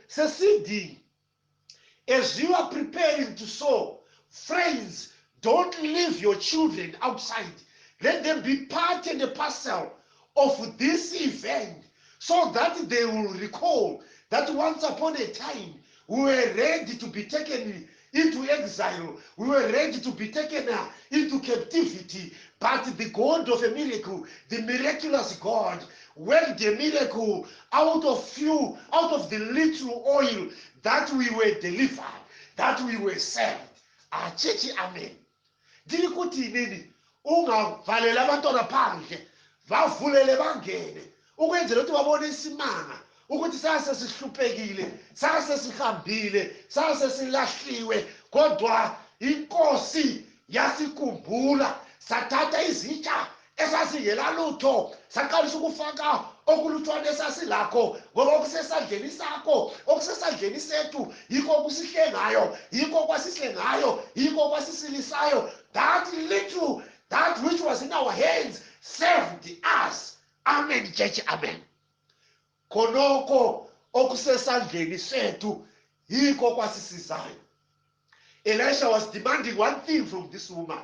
seseeding. As you are preparing to sow, friends, don't leave your children outside. Let them be part and a parcel of this event, so that they will recall that once upon a time we were ready to be taken into exile. We were ready to be taken into captivity. But the God of a miracle, the miraculous God, worked a miracle out of the little oil that we were delivered, that we were saved. Chechi amen. Ndiri kuti inini ungavhalela vantora panje, vavhulele vangene, ukwenzela kuti vabone simanga ukuthi sasesihlupekile, sasesihambile, sasesilahliwe, kodwa inkosi yasikhumbula. Sathatha izitsha esasingela lutho, saqalisa ukufaka okulutshwane esasilakho, ngoba okusesandleni sakho, okusesandleni sethu, yikho okusihlengayo, yikho okwasihlengayo, yikho okwasisilisayo. That little, that which was in our hands, saved us. Amen, church, amen. Konoko okusesandleni sethu, yikho kwasisisayo. Elisha was demanding one thing from this woman,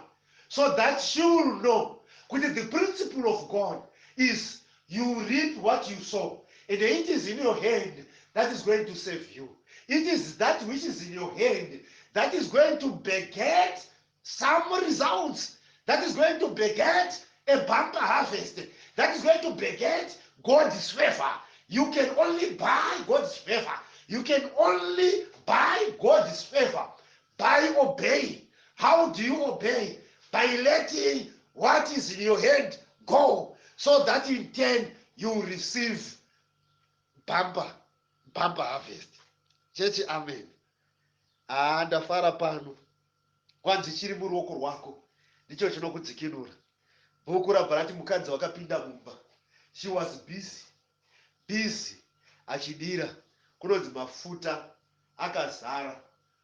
so that she will know that the principle of God is you reap what you sow, and it is in your hand that is going to save you. It is that which is in your hand that is going to beget some results, that is going to beget a bumper harvest, that is going to beget God's favor. You can only buy God's favor. You can only buy God's favor by obeying. How do you obey? By letting what is in your hand go, so that in turn you will receive bumper harvest. Church, amen. Ndafara pano kwanzi chiri muruoko rwako ndicho chinokudzikinura. Bhuku rabva rati mukadzi wakapinda mumba. She was busy achidira. Kunonzi mafuta akazara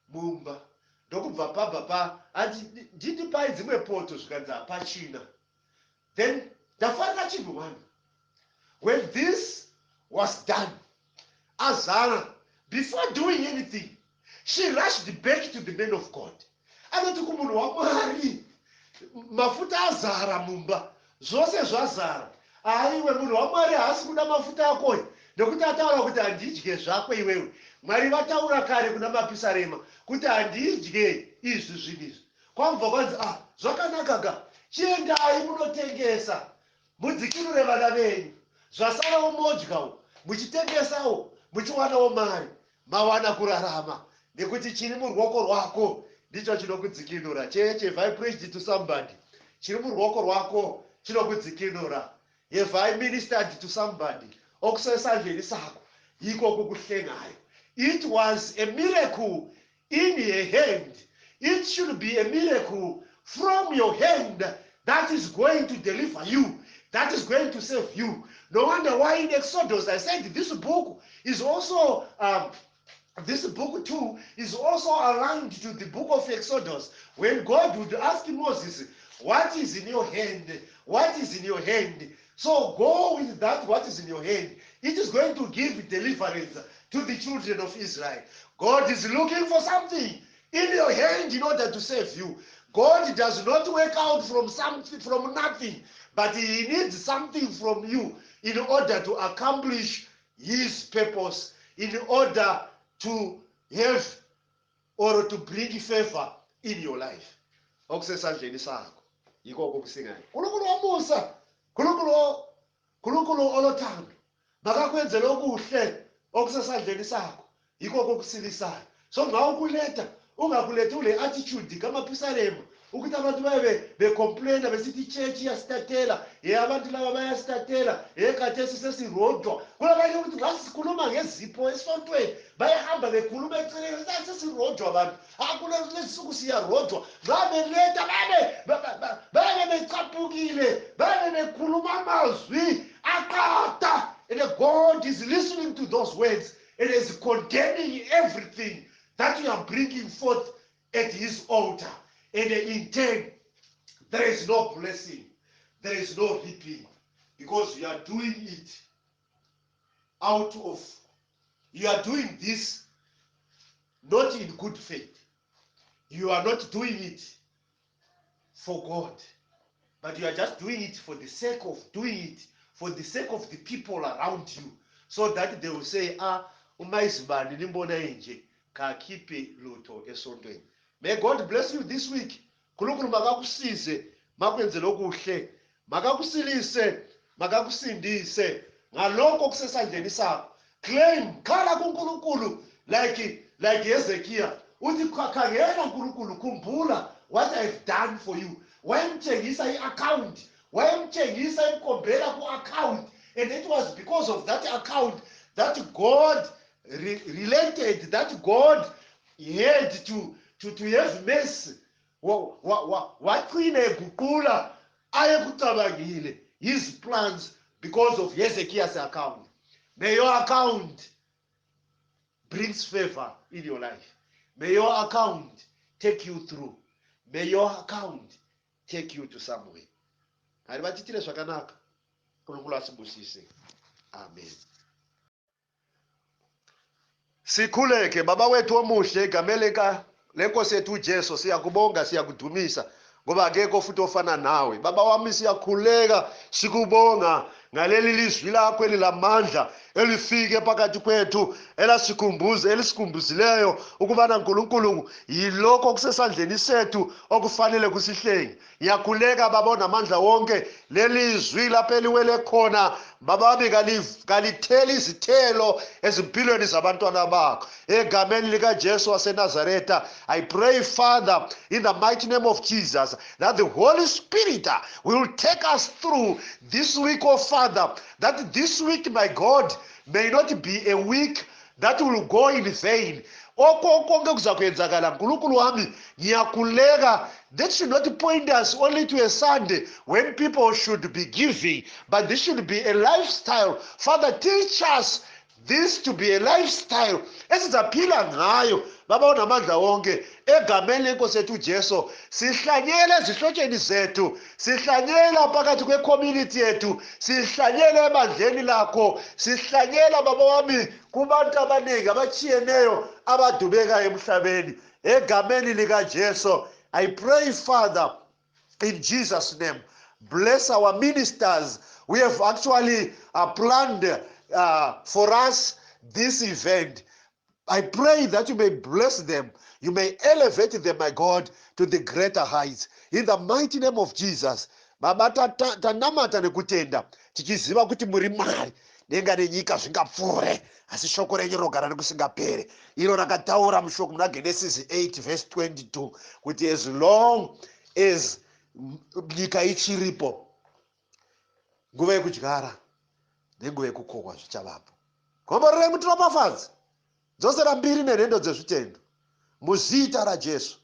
mumba. Ndokubva pabva nditi pai dzimwe poto zvikanzi hapachina. Then ndafarira chinhu one. When this was done, Azara, before doing anything, she rushed back to the man of God. Anoti kumunhu waMwari, mafuta azara mumba, zvose zvazara. Aiwe munhu waMwari haasi kuda mafuta akoyo, nekuti ataura kuti handidye zvako iwewe. Mwari vataura kare kuna mapisarema kuti handidye izvi zvinhu izvi. Kwamva kwanzi zvakanaka, chiendai munotengesa, mudzikinure vana venyu, zvasarawo modyawo, muchitengesawo, muchiwanawo mari, mawana kurarama. nekuti chiri muruoko rwako ndicho chinokudzikinura. Cheche, if I preached to somebody, chiri muruoko rwako chinokudzikinura. If I ministered to somebody, okusesandleni sako iko kukuhlengayo. It was a miracle in your hand. It should be a miracle from your hand that is going to deliver you, that is going to save you. No wonder why in Exodus I said this book is also this book too is also aligned to the book of Exodus. When God would ask Moses, what is in your hand? What is in your hand? So go with that what is in your hand. It is going to give deliverance to the children of Israel. God is looking for something in your hand in order to save you. God does not work out from something, from nothing, but he needs something from you in order to accomplish his purpose, in order to have or to bring favor in your life. Okusesandleni sakho yiko okusingayo. Nkulunkulu wamusa, Nkulunkulu olothando, makakwenzele okuhle okusesandleni sakho yiko okusilisayo. So nxa ukuletha ungakulethi ule attitude kamaPhisalema ukuthi abantu babe becomplaina besithi church iyasitatela, abantu laba bayasitatela, khathesi sesirodwa. Kulabanye ukuthi nxa sikhuluma ngezipho esontweni bayahamba bekhuluma eceleni sesirodwa abantu. Kulesisuku siyarodwa. Nxa beletha babe becaphukile, babe bekhuluma amazwi aqatha. And God is listening to those words and is condemning everything that you are bringing forth at his altar. And in turn, there is no blessing, there is no reaping, because you are doing it out of, you are doing this not in good faith. You are not doing it for God, but you are just doing it for the sake of doing it, for the sake of the people around you, so that they will say, umaizibani nimbona nje kakhiphe lutho esontweni. May God bless you this week. Nkulunkulu makakusize, makwenzele okuhle, makakusilise, makakusindise ngalokho okusesandleni sakho. Claim, khala kuNkulunkulu like Hezekiah. Uthi khangela Nkulunkulu, khumbula what I've done for you. Wayemtshengisa i-account, wayemtshengisa imkhombela ku-account, and it was because of that account that God related, that God had to have mercy. Waqina eguqula ayekucabangile his plans because of Hezekiah's account. May your account brings favor in your life. May your account take you through. May your account take you to somewhere. Aribatitile swakanaka. Nkulunkulu asibusise. Amen. Sikhuleke baba wethu omuhle egameleka lenkosi yethu uJesu, siyakubonga siyakudumisa ngoba akekho futhi ofana nawe. Baba wami siyakhuleka sikubonga ngaleli lizwi lakho elilamandla elifike phakathi kwethu elisikhumbuzileyo ukubana Nkulunkulu yilokho okusesandleni sethu okufanele kusihlenge. Ngiyakhuleka baba onamandla wonke, lelizwi lapho eliwele khona baba wami kalitheli izithelo ezimpilweni zabantwana bakho. Egameni likaJesu waseNazaretha, I pray Father in the mighty name of Jesus that the Holy Spirit will take us through this week, oh Father, that this week, my God, may not be a week that will go in vain. Konke kuzakwenzakala Nkulunkulu wami, ngiyakhuleka, that should not point us only to a Sunday when people should be giving, but this should be a lifestyle. Father, teach us this to be a lifestyle esizaphila ngayo baba onamandla wonke. Egameni lenkosi yethu uJesu sihlanyele ezihlotsheni zethu, sihlanyela phakathi kwecommunity yethu, sihlanyele ebandleni lakho, sihlanyela baba wami kubantu abaningi abachiyeneyo abadubekayo emhlabeni. Egameni likaJesu I pray Father in Jesus' name, bless our ministers. We have actually planned for us this event. I pray that you may bless them, you may elevate them, my God, to the greater heights. In the mighty name of Jesus. Baba tanamata nekutenda tichiziva kuti muri mari denga nenyika zvingapfuure, asi shoko renyu rinogara nekusingapere. Iro rakataura mushoko muna Genesis 8 verse 22 kuti as long as nyika ichiripo, nguva yekudyara nenguva yekukohwa zvichavapo. Gomborerei mutima mafadzi, dzosera mbiri nenhendo dzezvitendo, muzita raJesu.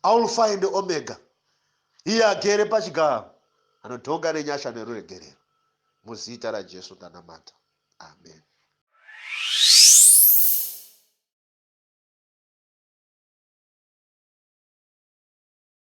Alpha and Omega, iye agere pachigaro, anotonga nenyasha neruregerero, muzita raJesu ndanamata. Amen.